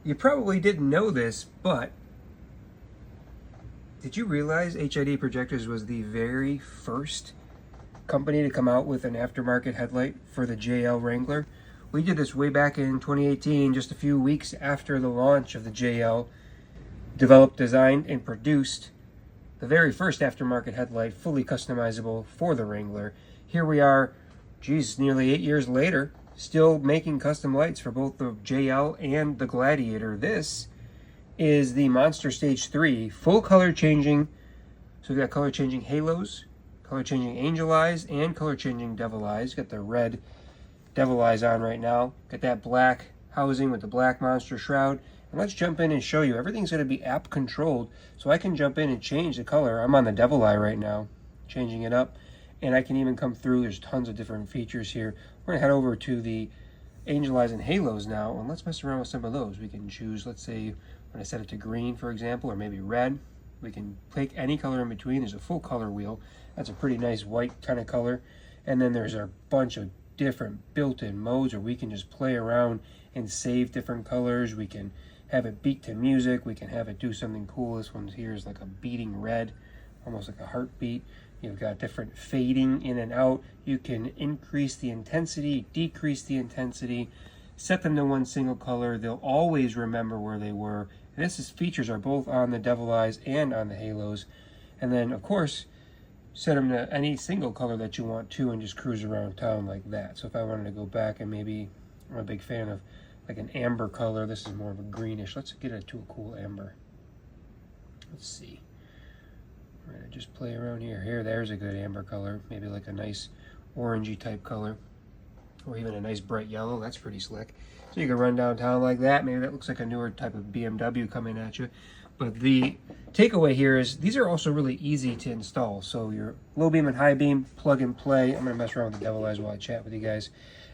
You probably didn't know this, but did you realize HID Projectors was the very first company to come out with an aftermarket headlight for the JL Wrangler? We did this way back in 2018, just a few weeks after the launch of the JL. Developed, designed, and produced the very first aftermarket headlight, fully customizable for the Wrangler. Here we are, geez, nearly 8 years later, still making custom lights for both the JL and the Gladiator. This is the Monster Stage 3, full color changing. So we've got color changing halos, color changing angel eyes, and color changing devil eyes. Got the red devil eyes on right now. Got that black housing with the black monster shroud. And let's jump in and show you. Everything's going to be app controlled, so I can jump in and change the color. I'm on the devil eye right now, changing it up. And I can even come through. There's tons of different features here. We're going to head over to the angel eyes and halos now, and let's mess around with some of those. We can choose, let's say, when I set it to green, for example, or maybe red. We can pick any color in between. There's a full color wheel. That's a pretty nice white kind of color. And then there's a bunch of different built-in modes where we can just play around and save different colors. We can have it beat to music. We can have it do something cool. This one here is like a beating red, almost like a heartbeat. You've got different fading in and out. You can increase the intensity, decrease the intensity, set them to one single color. They'll always remember where they were. And this features are both on the devil eyes and on the halos. And then, of course, set them to any single color that you want to and just cruise around town like that. So if I wanted to go back and maybe, I'm a big fan of like an amber color. This is more of a greenish. Let's get it to a cool amber. Let's see. We're gonna just play around here. There's a good amber color. Maybe like a nice orangey type color. Or even a nice bright yellow. That's pretty slick. So you can run downtown like that. Maybe that looks like a newer type of BMW coming at you. But the takeaway here is these are also really easy to install. So your low beam and high beam, plug and play. I'm gonna mess around with the devil eyes while I chat with you guys.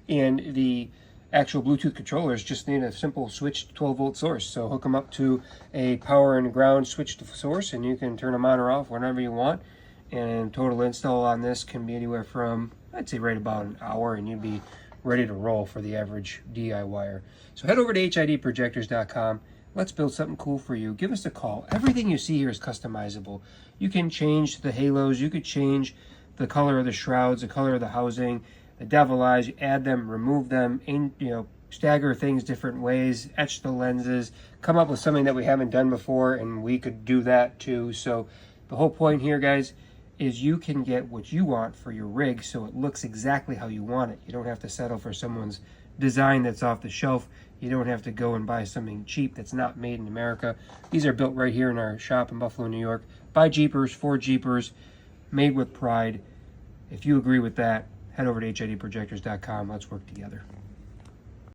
And the actual Bluetooth controllers just need a simple switch 12-volt source. So hook them up to a power and ground switch to source, and you can turn them on or off whenever you want. And total install on this can be anywhere from, I'd say, right about an hour, and you'd be ready to roll for the average DIYer. So head over to HIDprojectors.com. Let's build something cool for you. Give us a call. Everything you see here is customizable. You can change the halos. You could change the color of the shrouds, the color of the housing, the devil eyes. You add them, remove them, and stagger things different ways, etch the lenses, come up with something that we haven't done before, and we could do that too. So the whole point here, guys, is you can get what you want for your rig so it looks exactly how you want it. You don't have to settle for someone's design that's off the shelf. You don't have to go and buy something cheap that's not made in America. These are built right here in our shop in Buffalo, New York, by Jeepers, for Jeepers, made with pride. If you agree with that, head over to HIDprojectors.com. Let's work together.